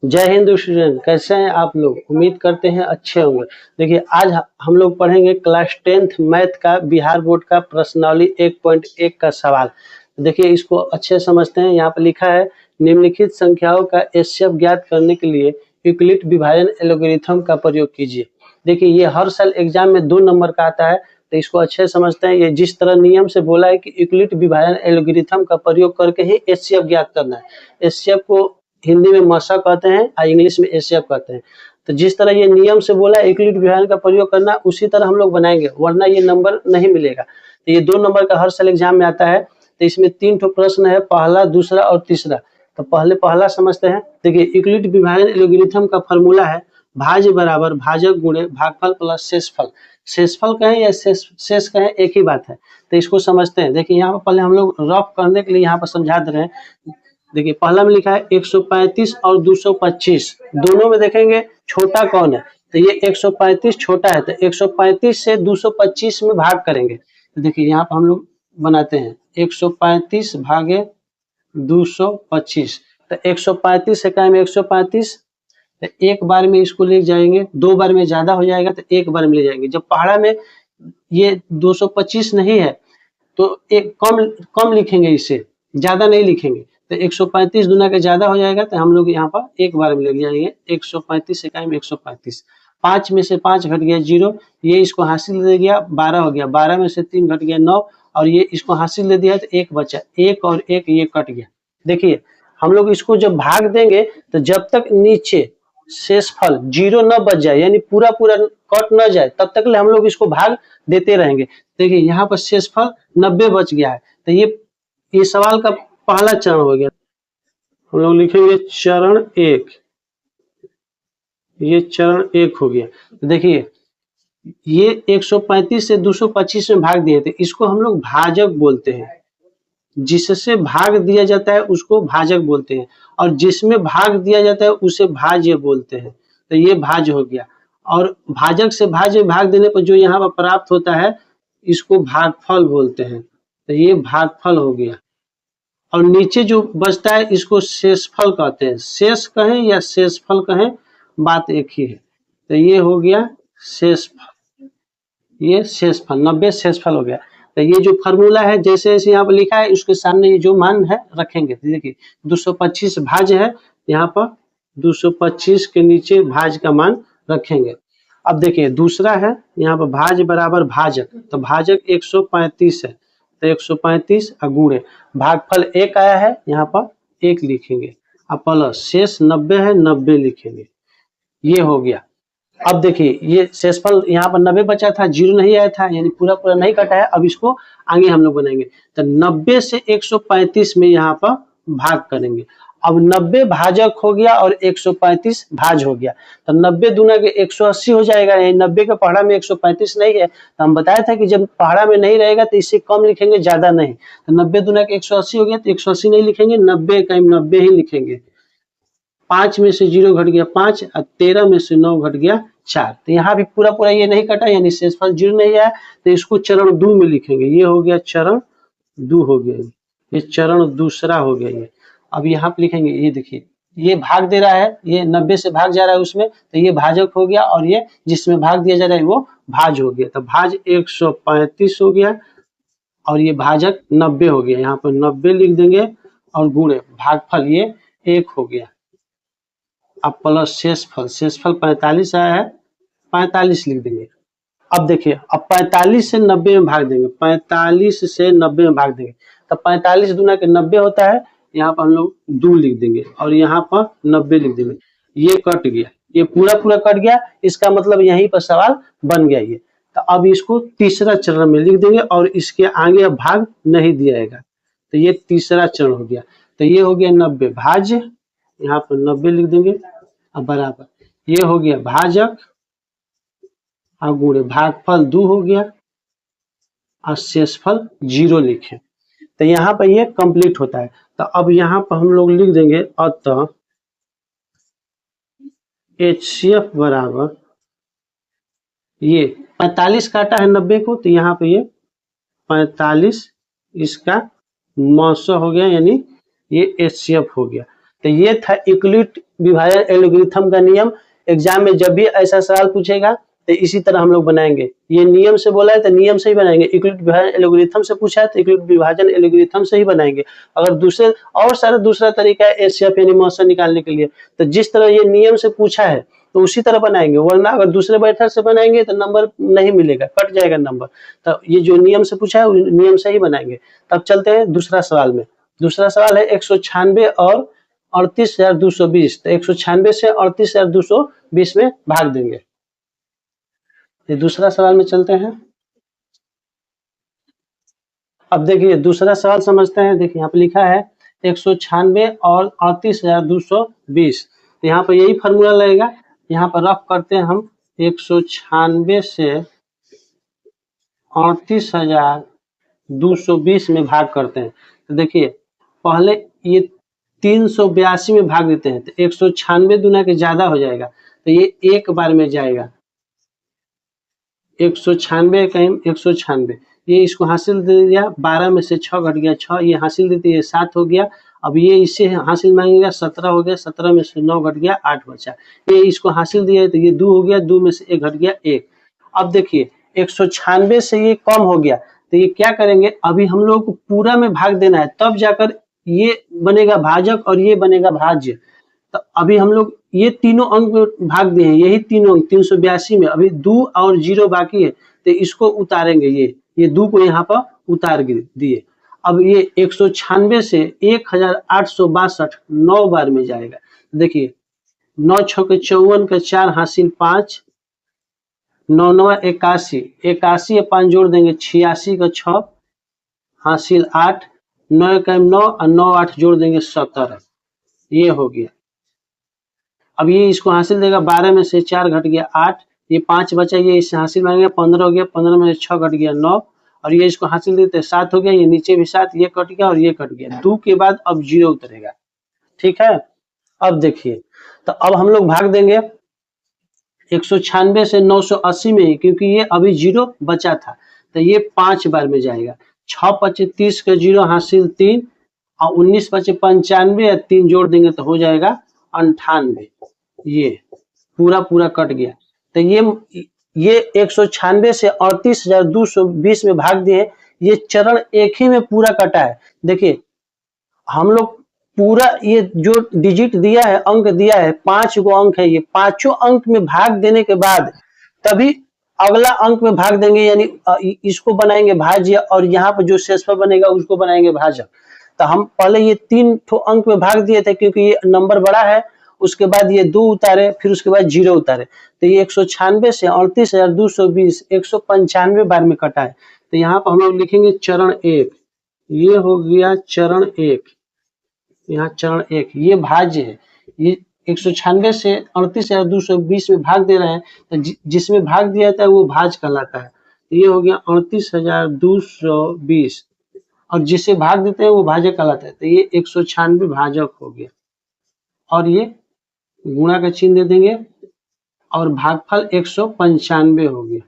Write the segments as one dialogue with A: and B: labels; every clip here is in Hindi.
A: जय हिंद स्टूडेंट, कैसे हैं आप लोग। उम्मीद करते हैं अच्छे होंगे। देखिए आज हम लोग पढ़ेंगे क्लास 10th मैथ का बिहार बोर्ड का प्रश्नावली 1.1 का सवाल। देखिए इसको अच्छे समझते हैं। यहाँ पर लिखा है निम्नलिखित संख्याओं का एचसीएफ ज्ञात करने के लिए यूक्लिड विभाजन एल्गोरिथम का प्रयोग कीजिए। देखिए ये हर साल एग्जाम में 2 नंबर का आता है, तो इसको अच्छे समझते हैं। ये जिस तरह नियम से बोला है कि यूक्लिड विभाजन एल्गोरिथम का प्रयोग करके ही एचसीएफ ज्ञात करना है। एचसीएफ को हिंदी में मसा कहते हैं और इंग्लिश में एचसीएफ कहते हैं। तो जिस तरह ये नियम से बोला यूक्लिड विभाजन का प्रयोग करना, उसी तरह हम लोग बनाएंगे, वरना ये नंबर नहीं मिलेगा। तो ये 2 नंबर का हर साल एग्जाम में आता है। तो इसमें 3 ठो प्रश्न है, पहला, दूसरा और तीसरा। तो पहले पहला समझते हैं। देखिए यूक्लिड विभाजन एल्गोरिथम का फॉर्मूला है भाज्य बराबर भाजक गुणे भागफल प्लस शेषफल। शेषफल कहें या शेष कहें एक ही बात है। तो इसको समझते हैं। देखिए यहाँ पर पहले हम लोग रफ करने के लिए यहाँ पर समझा दे रहे हैं। देखिए पहला में लिखा है 135 और 225, दोनों में देखेंगे छोटा कौन है। तो ये 135 छोटा है, तो 135 से 225 में भाग करेंगे। तो देखिए यहाँ पर हम लोग बनाते हैं 135 भागे 225। तो 135 से कहेंगे 135, तो एक बार में इसको ले जाएंगे, 2 बार में ज्यादा हो जाएगा तो एक बार में ले जाएंगे। जब पहाड़ा में ये 225 नहीं है तो एक कम लिखेंगे, इसे ज्यादा नहीं लिखेंगे। तो 135 दूना के ज्यादा हो जाएगा, तो हम लोग यहाँ पर एक बार में ले जाएंगे। 135 से कहेंगे 135, 5 में से 5 घट गया 0, ये इसको हासिल दे गया 12 हो गया, 12 में से 3 घट गया 9, और ये इसको हासिल दे दिया तो 1 बचा, 1 और 1 ये कट गया। देखिए हम लोग इसको जब भाग देंगे तो जब तक नीचे शेषफल 0 न बच जाए, यानी पूरा पूरा कट न जाए, तब तक हम लोग इसको भाग देते रहेंगे। देखिए यहाँ पर शेषफल 90 बच गया है। तो ये सवाल का पहला चरण हो गया। हम लोग लिखेंगे चरण 1, ये चरण 1 हो गया। देखिए ये 135 से 225 में भाग दिए थे, इसको हम लोग भाजक बोलते हैं। जिससे भाग दिया जाता है उसको भाजक बोलते हैं, और जिसमें भाग दिया जाता है उसे भाज्य बोलते हैं। तो ये भाज्य हो गया। और भाजक से भाज्य भाग देने पर जो यहाँ पर प्राप्त होता है, इसको भागफल बोलते हैं। तो ये भागफल हो गया। और नीचे जो बचता है इसको शेषफल कहते हैं। शेष कहें या शेषफल कहें, बात एक ही है। तो ये हो गया शेषफल, ये शेषफल 90 शेषफल हो गया। तो ये जो फार्मूला है जैसे जैसे यहाँ पर लिखा है उसके सामने ये जो मान है रखेंगे। देखिए 225 भाज्य है, यहाँ पर 225 के नीचे भाज्य का मान रखेंगे। अब देखिए दूसरा है, यहाँ पर भाज्य बराबर भाजक, तो भाजक 135 है, तो 135 गुणे भागफल 1 आया है, यहाँ पर 1 लिखेंगे, अब प्लस शेष 90 है, 90 लिखेंगे। ये हो गया। अब देखिए ये शेषफल यहाँ पर 90 बचा था, 0 नहीं आया था, यानी पूरा पूरा नहीं कटा है। अब इसको आगे हम लोग बनाएंगे। तो 90 से 135 में यहाँ पर भाग करेंगे। अब 90 भाजक हो गया और 135 भाज हो गया। तो 90 दूना के 180 हो जाएगा। 90 के पहाड़ा में 135 नहीं है, तो हम बताया था कि जब पहाड़ा में नहीं रहेगा तो इससे कम लिखेंगे, ज्यादा नहीं। तो 90 दूना के 180 हो गया, तो 180 नहीं लिखेंगे, 90 का 90 ही लिखेंगे। 5 में से 0 घट गया 5, और 13 में से 9 घट गया 4। तो यहाँ भी पूरा पूरा ये नहीं कटा, यानी शेषफल 0 नहीं आया, तो इसको चरण 2 में लिखेंगे। ये हो गया चरण 2 हो गया, ये चरण दूसरा हो गया। ये अब यहाँ पे लिखेंगे, ये देखिए ये भाग दे रहा है, ये 90 से भाग जा रहा है उसमें, तो ये भाजक हो गया, और ये जिसमें भाग दिया जा रहा है वो भाज हो गया। तो भाज 135 हो गया, और ये भाजक 90 हो गया। यहाँ पर 90 लिख देंगे, और गुणे भागफल ये 1 हो गया। अब प्लस शेषफल, शेषफल 45 आया है, 45 लिख देंगे। अब देखिए अब 45 से 90 में भाग देंगे, 45 से 90 में भाग देंगे। तो 45 दूना के 90 होता है, यहाँ पर हम लोग 2 लिख देंगे, और यहाँ पर 90 लिख देंगे। ये कट गया, ये पूरा पूरा कट गया, इसका मतलब यहीं पर सवाल बन गया ये। तो अब इसको तीसरा चरण में लिख देंगे, और इसके आगे अब भाग नहीं दिया जाएगा। तो ये तीसरा चरण हो गया। तो ये हो गया 90 भाज्य, यहाँ पर 90 लिख देंगे, अब बराबर ये हो गया भाजक, और गुणे भागफल 2 हो गया, और शेषफल 0 लिखे। तो यहाँ पर ये कंप्लीट होता है। तो अब यहाँ पर हम लोग लिख देंगे अतः HCF बराबर, ये 45 काटा है 90 को, तो यहाँ पे ये 45 इसका मौसा हो गया, यानी ये HCF हो गया। तो ये था यूक्लिड विभाजन एल्गोरिथम का नियम। एग्जाम में जब भी ऐसा सवाल पूछेगा तो इसी तरह हम लोग बनाएंगे। ये नियम से बोला है तो नियम से ही बनाएंगे, यूक्लिड विभाजन एल्गोरिथम से पूछा है तो यूक्लिड विभाजन एल्गोरिथम से ही बनाएंगे। अगर दूसरे और सारा दूसरा तरीका है एचसीएफ यानी मौसम निकालने के लिए, तो जिस तरह ये नियम से पूछा है तो उसी तरह बनाएंगे, वरना अगर दूसरे मेथड से बनाएंगे तो नंबर नहीं मिलेगा, कट जाएगा नंबर। तो ये जो नियम से पूछा है नियम से ही बनाएंगे। तब चलते हैं दूसरा सवाल में। दूसरा सवाल है 196 और 38,220। तो 196 से 38,220 में भाग देंगे। ये दूसरा सवाल में चलते हैं। अब देखिए दूसरा सवाल समझते हैं। देखिए यहाँ पे लिखा है 196 और 38,220। तो यहाँ पर यही फॉर्मूला लगेगा। यहाँ पर रफ करते हैं हम 196 से 38,220 में भाग करते हैं। तो देखिए पहले ये 382 में भाग देते हैं तो 196 दूना के ज्यादा हो जाएगा, तो ये एक बार में जाएगा। 196 कहीं 196 ये इसको हासिल दे दिया, 12 में से 6 घट गया 6, ये हासिल देती है 7 हो गया। अब ये इससे हासिल मांगेगा 17 हो गया, 17 में से 9 घट गया 8 बचा। ये इसको हासिल दिया है तो ये 2 हो गया, 2 में से 1 घट गया 1। अब देखिए 196 से ये कम हो गया तो ये क्या करेंगे, अभी हम लोग को पूरा में भाग देना है, तब जाकर ये बनेगा भाजक और ये बनेगा भाज्य। तो अभी हम लोग ये तीनों अंक भाग दिए हैं, यही तीनों अंक 382 में, अभी 2 और 0 बाकी है तो इसको उतारेंगे। ये 2 को यहाँ पर उतार दिए। अब ये 196 से 1862 9 बार में जाएगा। देखिए 9 छक्के 54 का 4 हासिल 5, 9 9 81, 81 या 5 जोड़ देंगे 86 का 6 हासिल 8, 9 का 9 और 9 8 जोड़ देंगे 17। ये हो गया। अब ये इसको हासिल देगा, 12 में से 4 घट गया 8, ये 5 बचा, ये इससे हासिल मांगेगा 15 हो गया, 15 में से 6 घट गया 9, और ये इसको हासिल देते 7 हो गया, ये नीचे भी 7, ये कट गया और ये कट गया। 2 के बाद अब 0 उतरेगा। ठीक है। अब देखिए तो अब हम लोग भाग देंगे 196 से 980 में, क्योंकि ये अभी 0 बचा था तो ये 5 बार में जाएगा। 6 पचे 30 का 0 हासिल 3 और 19 पचे 95 या 3 जोड़ देंगे तो हो जाएगा 98। ये पूरा कट गया। तो ये 196 से 38,220 में भाग दिए। ये चरण एक ही में पूरा कटा है। देखिए हम लोग पूरा ये जो डिजिट दिया है, अंक दिया है, 5 गो अंक है, ये पांचों अंक में भाग देने के बाद तभी अगला अंक में भाग देंगे, यानी इसको बनाएंगे भाज्य और यहाँ पर जो शेषफल बनेगा उसको बनाएंगे भाजक। तो हम पहले ये 3 अंक में भाग दिए थे क्योंकि ये नंबर बड़ा है, उसके बाद ये 2 उतारे, फिर उसके बाद 0 उतारे। तो ये 196 से 38,220 195 बार में कटा है। तो यहाँ पर हम लोग लिखेंगे चरण 1। ये हो गया चरण 1। यहाँ चरण 1 ये भाज्य है। ये 196 से 38,220 में भाग दे रहे हैं तो जिसमें भाग दिया था वो भाज कहलाता है। तो ये हो गया 38,220 और जिसे भाग देते हैं वो भाजक कहलाता है। तो ये 196 भाजक हो गया और ये गुणा का चिन्ह दे देंगे और भागफल 195 हो गया।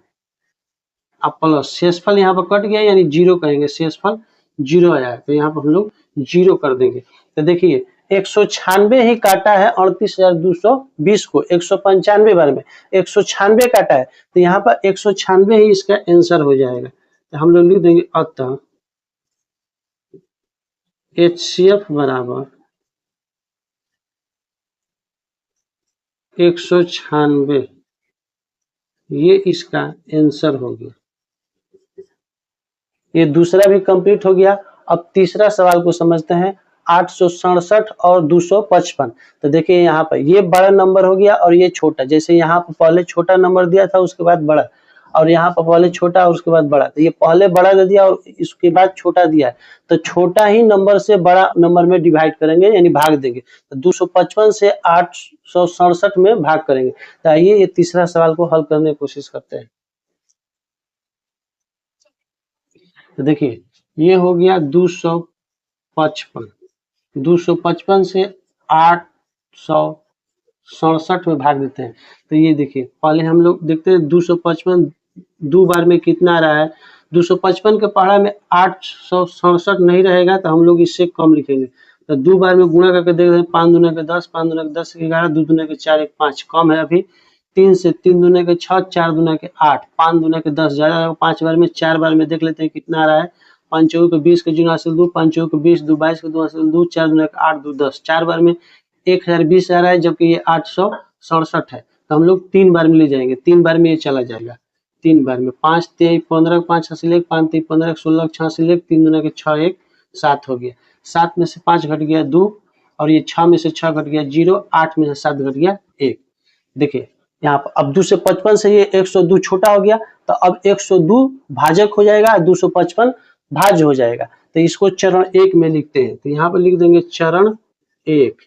A: अब प्लस शेषफल यहाँ पर कट गया यानी 0 कहेंगे, शेषफल 0 आया तो यहाँ पर हम लोग 0 कर देंगे। तो देखिए 196 ही काटा है 38,220 को 195 बार में 196 काटा है तो यहाँ पर 196 ही इसका आंसर हो जाएगा। तो हम लोग लिख देंगे अतः HCF बराबर 196, ये इसका आंसर हो गया। ये दूसरा भी कंप्लीट हो गया। अब तीसरा सवाल को समझते हैं 867 और 255। तो देखिए यहाँ पर ये बड़ा नंबर हो गया और ये छोटा, जैसे यहाँ पर पहले छोटा नंबर दिया था उसके बाद बड़ा, और यहाँ पर पहले छोटा और उसके बाद बड़ा, तो ये पहले बड़ा दे दिया और इसके बाद छोटा दिया है तो छोटा ही नंबर से बड़ा नंबर में डिवाइड करेंगे यानी भाग देंगे। तो 255 से 867 में भाग करेंगे। तो आइए ये तीसरा सवाल को हल करने की कोशिश करते हैं। तो देखिए ये हो गया 255, 255 से 867 में भाग देते हैं। तो ये देखिए पहले हम लोग देखते हैं 255 2 बार में कितना आ रहा है। 255 के पहाड़ा में 867 नहीं रहेगा तो हम लोग इससे कम लिखेंगे। तो 2 बार में गुणा करके देख रहे हैं, 5 दूना के 10, 5 दूना के 10, 11, 2 दूना के 4, 1 5 कम है अभी, 3 से 3 दूना के 6, 4 दूना के 8, 5 दूना के 10 ज्यादा है, 5 बार में 4 बार में देख लेते हैं कितना आ रहा है। 5 चौके के 20 के जीरो हासिल 2, 5 चौके के 20, 2 22 के 2 हासिल 2, 4 दूना के 8, 2 10, 4 बार में 1020 आ रहा है, जबकि ये 867 है। तो हम लोग 3 बार में ले जाएंगे, 3 बार में ये चला जाएगा, 3 बार में 5 3 15, 5 हासिल 1, 5 3 15, 16, 6 हासिल 1, 3 दूना के 6, 1 7 हो गया। 7 में से 5 घट गया 2, और ये 6 में से 6 घट गया 0, 8 में से 7 घट गया 1। देखिए यहाँ पर अब 255 से ये 102 छोटा हो गया, तो अब 102 भाजक हो जाएगा, 255 भाज्य हो जाएगा। तो इसको चरण 1 में लिखते हैं, तो यहाँ पर लिख देंगे चरण 1,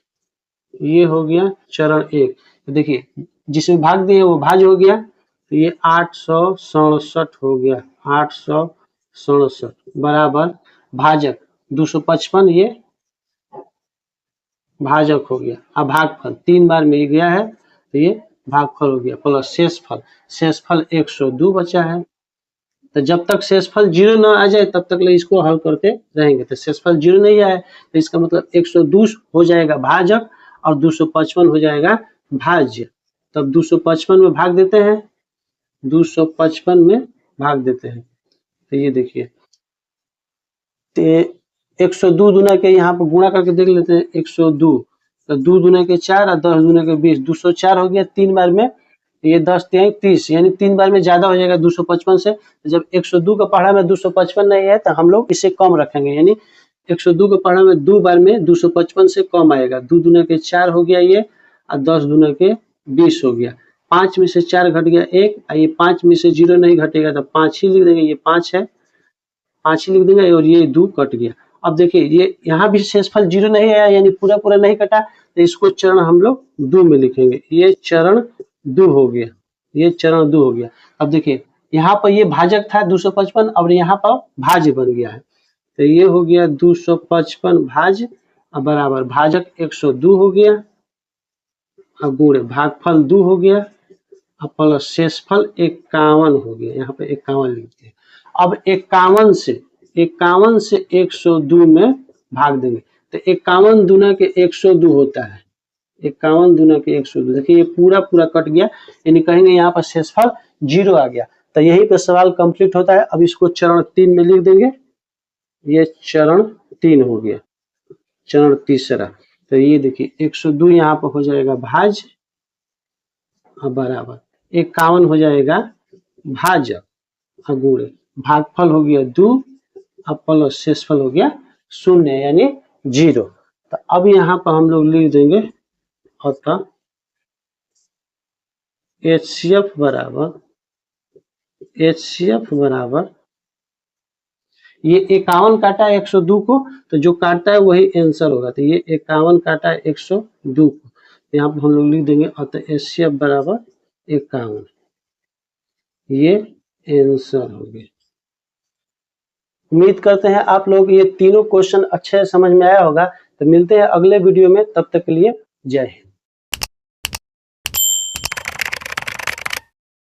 A: ये हो गया चरण 1। तो देखिए जिसमें भाग दिए वो भाज्य हो गया, तो ये 867 हो गया, 867 बराबर भाजक 255, ये भाजक हो गया। अब भागफल 3 बार में गया है, तो ये भागफल हो गया, प्लस शेषफल, शेषफल 102 बचा है। तो जब तक शेषफल 0 ना आ जाए तब तक ले इसको हल करते रहेंगे। तो शेषफल 0 नहीं आया तो इसका मतलब 102 हो जाएगा भाजक और 255 हो जाएगा भाज्य। तब 255 में भाग देते हैं, 255 में भाग देते हैं। तो ये देखिए 102 दूना के यहाँ पर गुणा करके देख लेते हैं, 102 तो 2 दूना के 4 और 10 दूना के 20, 204 हो गया 3 बार में, ये 10 3 30, यानी 3 बार में ज्यादा हो जाएगा 255 से। जब 102 का पढ़ा में 255 नहीं है तो हम लोग इसे कम रखेंगे, यानी 102 का पढ़ा में 2 बार में 255 से कम आएगा। 2 दूना के 4 हो गया ये, और 10 दूना के 20 हो गया। 5 में से 4 घट गया 1, और ये 5 में से 0 नहीं घटेगा तो 5 ही लिख देंगे, ये 5 है, 5 ही लिख देंगे, और ये 2 कट गया। अब देखिए ये यहाँ भी शेषफल 0 नहीं आया, यानी पूरा पूरा नहीं कटा, तो इसको चरण हम लोग 2 में लिखेंगे, ये चरण 2 हो गया, ये चरण 2 हो गया। अब देखिए यहाँ पर ये भाजक था 255, और यहाँ पर भाज्य बन गया है, तो ये हो गया 255 भाज्य बराबर भाजक 102 हो गया, और गुणे भागफल 2 हो गया, और प्लस शेषफल 51 हो गया, यहाँ पे 51 लिखते हैं। अब 51 से 102 में भाग देंगे, तो 51 दूना के 102 होता है, 51 दूना के 102। देखिए ये पूरा पूरा कट गया, यानी कहेंगे यहाँ पर शेषफल 0 आ गया। तो यहीं पे सवाल कंप्लीट होता है। अब इसको चरण 3 में लिख देंगे, ये चरण 3 हो गया, चरण तीसरा। तो ये देखिए 102 यहाँ पर हो जाएगा भाज्य बराबर 51 हो जाएगा भाजक, गुणे भागफल हो गया 2, अब प्लस शेषफल हो गया 0 यानी 0। तो अब यहाँ पर हम लोग लिख देंगे अतः HCF बराबर ये 51 काटा है 102 को, तो जो काटता है वही आंसर होगा। तो ये 51 काटा है 102 को, यहाँ पर हम लोग लिख देंगे अतः HCF बराबर 51, ये आंसर हो गया। उम्मीद करते हैं आप लोग ये तीनों क्वेश्चन अच्छे समझ में आया होगा। तो मिलते हैं अगले वीडियो में, तब तक के लिए जय हिंद।